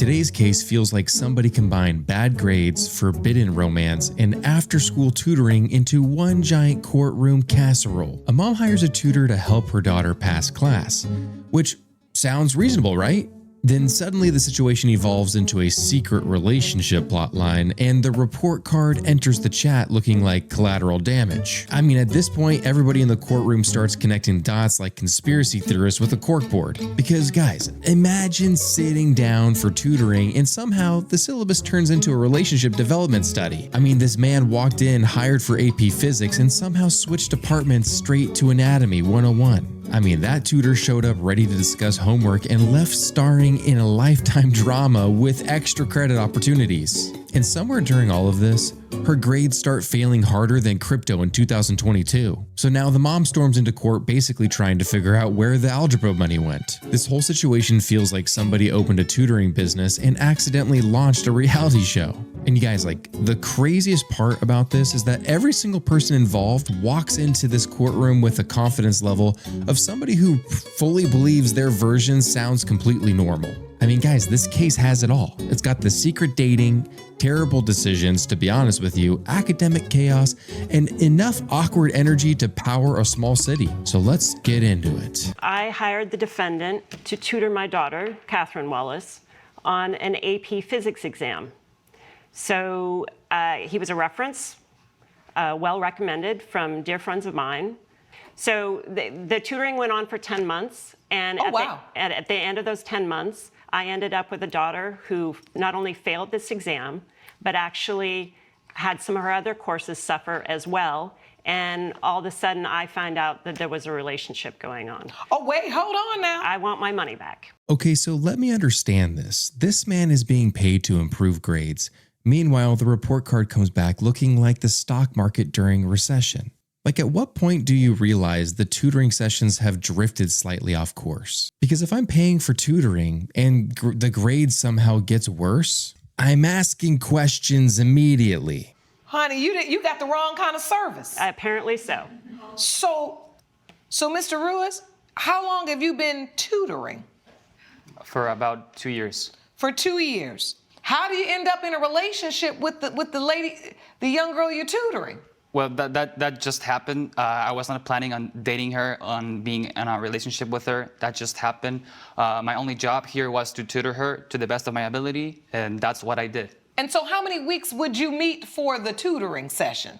Today's case feels like somebody combined bad grades, forbidden romance, and after-school tutoring into one giant courtroom casserole. A mom hires a tutor to help her daughter pass class, which sounds reasonable, right? Then suddenly the situation evolves into a secret relationship plotline, and the report card enters the chat looking like collateral damage. I mean, at this point, everybody in the courtroom starts connecting dots like conspiracy theorists with a corkboard. Because guys, imagine sitting down for tutoring and somehow the syllabus turns into a relationship development study. I mean, this man walked in hired for AP Physics and somehow switched departments straight to Anatomy 101. I mean, that tutor showed up ready to discuss homework and left starring in a Lifetime drama with extra credit opportunities. And somewhere during all of this, her grades start failing harder than crypto in 2022. So now the mom storms into court basically trying to figure out where the algebra money went. This whole situation feels like somebody opened a tutoring business and accidentally launched a reality show. And you guys, like, the craziest part about this is that every single person involved walks into this courtroom with a confidence level of somebody who fully believes their version sounds completely normal. I mean, guys, this case has it all. It's got the secret dating, terrible decisions, to be honest with you, academic chaos, and enough awkward energy to power a small city. So let's get into it. I hired the defendant to tutor my daughter, Catherine Wallace, on an AP Physics exam. So he was a reference, well recommended from dear friends of mine. So the tutoring went on for 10 months. And at the end of those 10 months, I ended up with a daughter who not only failed this exam, but actually had some of her other courses suffer as well. And all of a sudden, I find out that there was a relationship going on. Oh, wait, hold on now. I want my money back. Okay, so let me understand this. This man is being paid to improve grades. Meanwhile, the report card comes back looking like the stock market during a recession. Like, at what point do you realize the tutoring sessions have drifted slightly off course? Because if I'm paying for tutoring and the grade somehow gets worse, I'm asking questions immediately. Honey, you got the wrong kind of service. Apparently so. So Mr. Ruiz, how long have you been tutoring? For about 2 years. For 2 years. How do you end up in a relationship with the lady, the young girl you're tutoring? Well, that just happened. I wasn't planning on dating her, on being in a relationship with her. That just happened. My only job here was to tutor her to the best of my ability, and that's what I did. And so how many weeks would you meet for the tutoring session?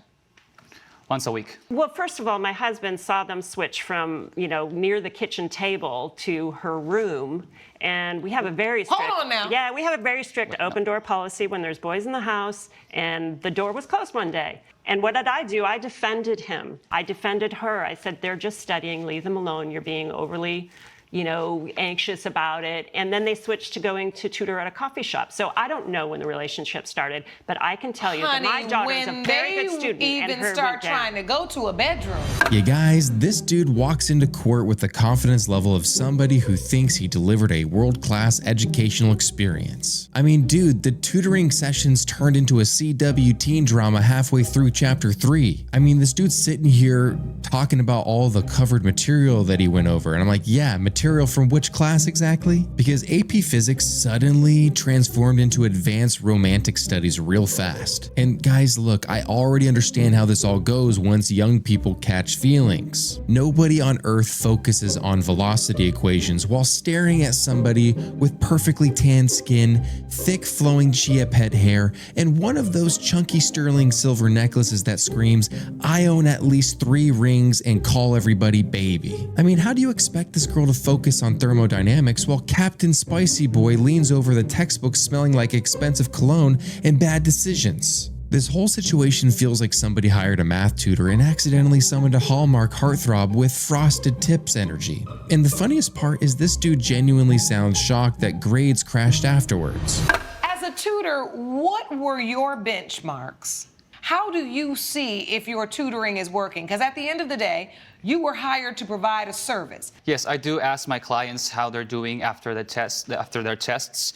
Once a week. Well, first of all, my husband saw them switch from, near the kitchen table to her room. And we have a very strict... Hold on now. Yeah, we have a very strict open door policy when there's boys in the house, and the door was closed one day. And what did I do? I defended him. I defended her. I said, they're just studying, leave them alone. You're being overly, anxious about it. And then they switched to going to tutor at a coffee shop. So I don't know when the relationship started, but I can tell you that my daughter is a very good student. When they even start trying to go to a bedroom. Yeah, guys, this dude walks into court with the confidence level of somebody who thinks he delivered a world-class educational experience. I mean, dude, the tutoring sessions turned into a CW teen drama halfway through chapter 3. I mean, this dude's sitting here talking about all the covered material that he went over, and I'm like, yeah, material from which class exactly? Because AP Physics suddenly transformed into advanced romantic studies real fast. And guys, look, I already understand how this all goes once young people catch feelings. Nobody on earth focuses on velocity equations while staring at somebody with perfectly tan skin, thick flowing chia pet hair, and one of those chunky sterling silver necklaces that screams, I own at least 3 rings and call everybody baby. I mean, how do you expect this girl to focus on thermodynamics while Captain Spicy Boy leans over the textbook smelling like expensive cologne and bad decisions? This whole situation feels like somebody hired a math tutor and accidentally summoned a Hallmark heartthrob with frosted tips energy. And the funniest part is this dude genuinely sounds shocked that grades crashed afterwards. As a tutor, what were your benchmarks? How do you see if your tutoring is working? Because at the end of the day, you were hired to provide a service. Yes, I do ask my clients how they're doing after their tests.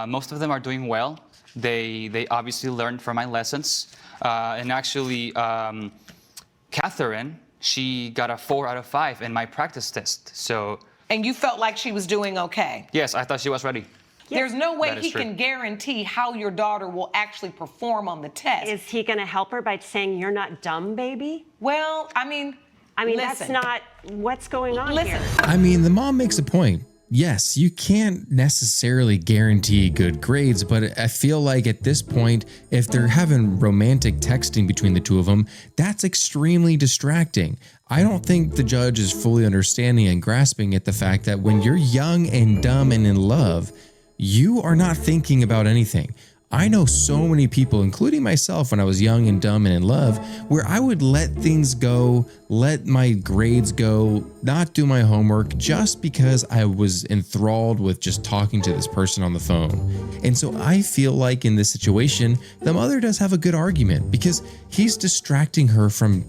Most of them are doing well. They obviously learned from my lessons. And actually, Catherine, she got a 4 out of 5 in my practice test. So. And you felt like she was doing okay? Yes, I thought she was ready. There's no way That is he true. can guarantee how your daughter will actually perform on the test. Is he going to help her by saying, you're not dumb, baby? Well, I mean, That's listen. not what's going on Listen. here. I mean, the mom makes a point. Yes, you can't necessarily guarantee good grades, but I feel like at this point, if they're having romantic texting between the two of them, that's extremely distracting. I don't think the judge is fully understanding and grasping at the fact that when you're young and dumb and in love, you are not thinking about anything. I know so many people, including myself when I was young and dumb and in love, where I would let things go, let my grades go, not do my homework just because I was enthralled with just talking to this person on the phone. And so I feel like in this situation, the mother does have a good argument because he's distracting her from,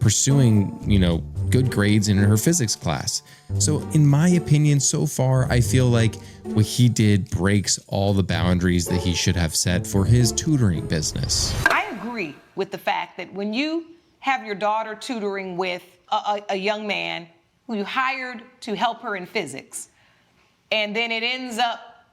pursuing, good grades in her physics class. So in my opinion, so far, I feel like what he did breaks all the boundaries that he should have set for his tutoring business. I agree with the fact that when you have your daughter tutoring with a young man who you hired to help her in physics, and then it ends up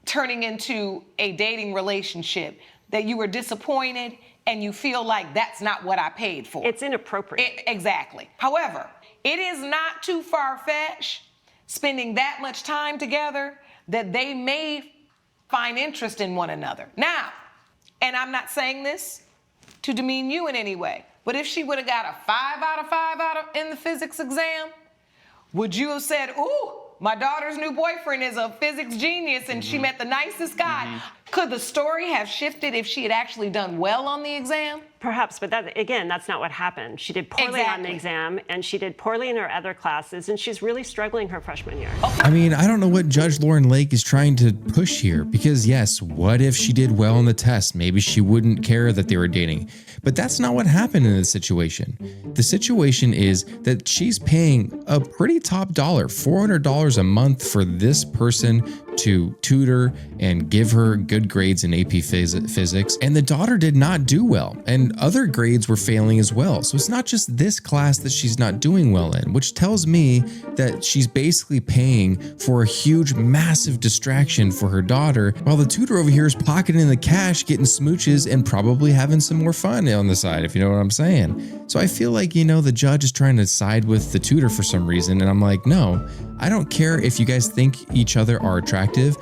turning into a dating relationship, that you were disappointed and you feel like that's not what I paid for. It's inappropriate. Exactly. However, it is not too far-fetched spending that much time together that they may find interest in one another. Now, and I'm not saying this to demean you in any way, but if she would have got a 5 out of 5 in the physics exam, would you have said, ooh, my daughter's new boyfriend is a physics genius and she met the nicest guy? Could the story have shifted if she had actually done well on the exam? Perhaps, but that's not what happened. She did poorly on the Exactly. exam, and she did poorly in her other classes, and she's really struggling her freshman year. I mean, I don't know what Judge Lauren Lake is trying to push here because yes, what if she did well on the test? Maybe she wouldn't care that they were dating. But that's not what happened in this situation. The situation is that she's paying a pretty top dollar, $400 a month for this person to tutor and give her good grades in AP physics. And the daughter did not do well, and other grades were failing as well. So it's not just this class that she's not doing well in, which tells me that she's basically paying for a huge, massive distraction for her daughter, while the tutor over here is pocketing the cash, getting smooches, and probably having some more fun on the side, if you know what I'm saying. So I feel like, the judge is trying to side with the tutor for some reason. And I'm like, no, I don't care if you guys think each other are attractive.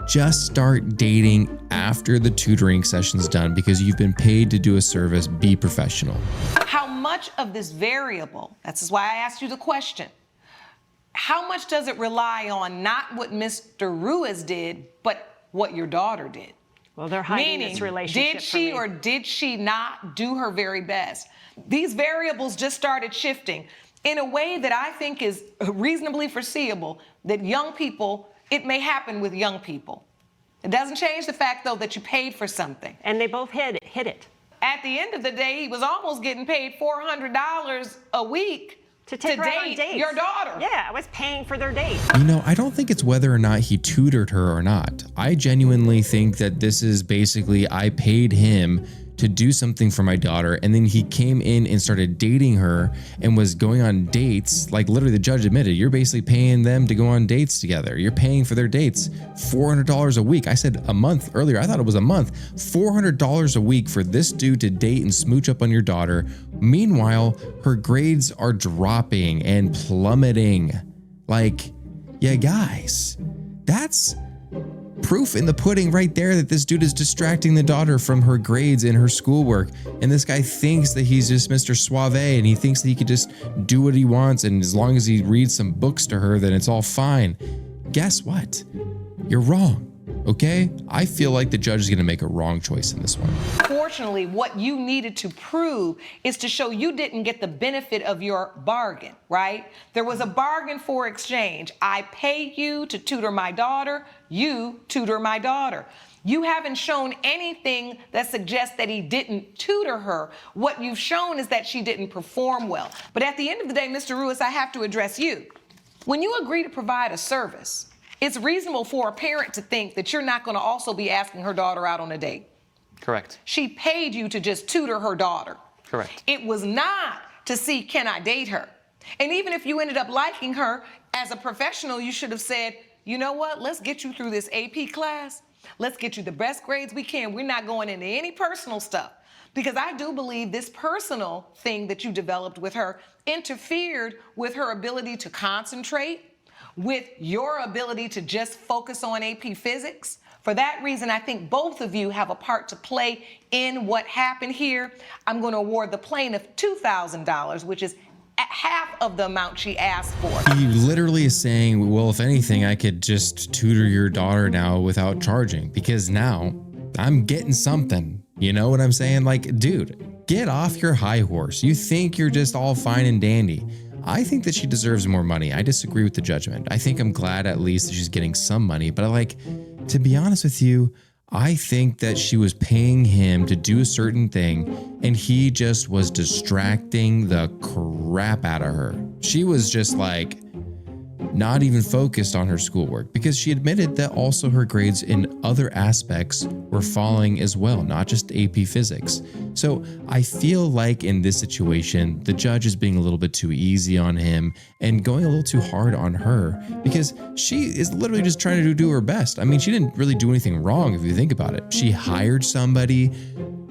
Just start dating after the tutoring session's done because you've been paid to do a service. Be professional. How much of this variable, that's why I asked you the question, how much does it rely on not what Mr. Ruiz did, but what your daughter did? Well, they're hiding Meaning, this relationship did she from me. or did she not do her very best? These variables just started shifting in a way that I think is reasonably foreseeable that young people, it may happen with young people. It doesn't change the fact, though, that you paid for something. And they both hit it. At the end of the day, he was almost getting paid $400 a week To take her out on date dates. your daughter. Yeah, I was paying for their date. I don't think it's whether or not he tutored her or not. I genuinely think that this is basically I paid him to do something for my daughter, and then he came in and started dating her and was going on dates. Like literally the judge admitted, you're basically paying them to go on dates together. You're paying for their dates. $400 a week. I said a month earlier. I thought it was a month. $400 a week for this dude to date and smooch up on your daughter. Meanwhile, her grades are dropping and plummeting. Like, yeah, guys, that's proof in the pudding right there that this dude is distracting the daughter from her grades and her schoolwork. And this guy thinks that he's just Mr. Suave and he thinks that he could just do what he wants. And as long as he reads some books to her, then it's all fine. Guess what? You're wrong. Okay? I feel like the judge is going to make a wrong choice in this one. Fortunately, what you needed to prove is to show you didn't get the benefit of your bargain, right? There was a bargain for exchange. I pay you to tutor my daughter. You tutor my daughter. You haven't shown anything that suggests that he didn't tutor her. What you've shown is that she didn't perform well. But at the end of the day, Mr. Ruiz, I have to address you. When you agree to provide a service, it's reasonable for a parent to think that you're not going to also be asking her daughter out on a date. Correct. She paid you to just tutor her daughter. Correct. It was not to see, can I date her? And even if you ended up liking her, as a professional, you should have said, you know what? Let's get you through this AP class. Let's get you the best grades we can. We're not going into any personal stuff. Because I do believe this personal thing that you developed with her interfered with her ability to concentrate, with your ability to just focus on AP Physics. For that reason, I think both of you have a part to play in what happened here. I'm going to award the plaintiff $2,000, which is half of the amount she asked for. He literally is saying, well, if anything, I could just tutor your daughter now without charging, because now I'm getting something. You know what I'm saying? Like, dude, get off your high horse. You think you're just all fine and dandy. I think that she deserves more money. I disagree with the judgment. I think I'm glad at least that she's getting some money, but to be honest with you, I think that she was paying him to do a certain thing and he just was distracting the crap out of her. She was just like not even focused on her schoolwork, because she admitted that also her grades in other aspects were falling as well, not just AP Physics. So I feel like in this situation, the judge is being a little bit too easy on him and going a little too hard on her, because she is literally just trying to do her best. I mean, she didn't really do anything wrong if you think about it. She hired somebody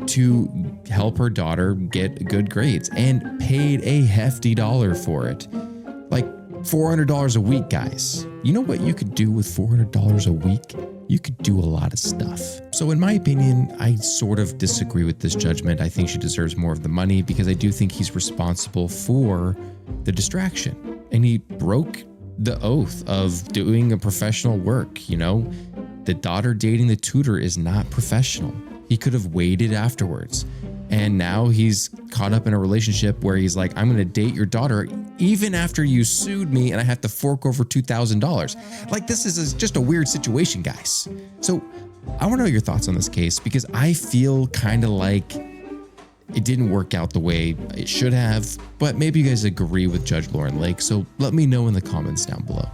to help her daughter get good grades and paid a hefty dollar for it. Like $400 a week, guys. You know what you could do with $400 a week? You could do a lot of stuff. So in my opinion, I sort of disagree with this judgment. I think she deserves more of the money because I do think he's responsible for the distraction. And he broke the oath of doing a professional work. You know, the daughter dating the tutor is not professional. He could have waited afterwards. And now he's caught up in a relationship where he's like, I'm going to date your daughter even after you sued me and I have to fork over $2,000. Like, this is just a weird situation, guys. So I want to know your thoughts on this case, because I feel kind of like it didn't work out the way it should have, but maybe you guys agree with Judge Lauren Lake. So let me know in the comments down below.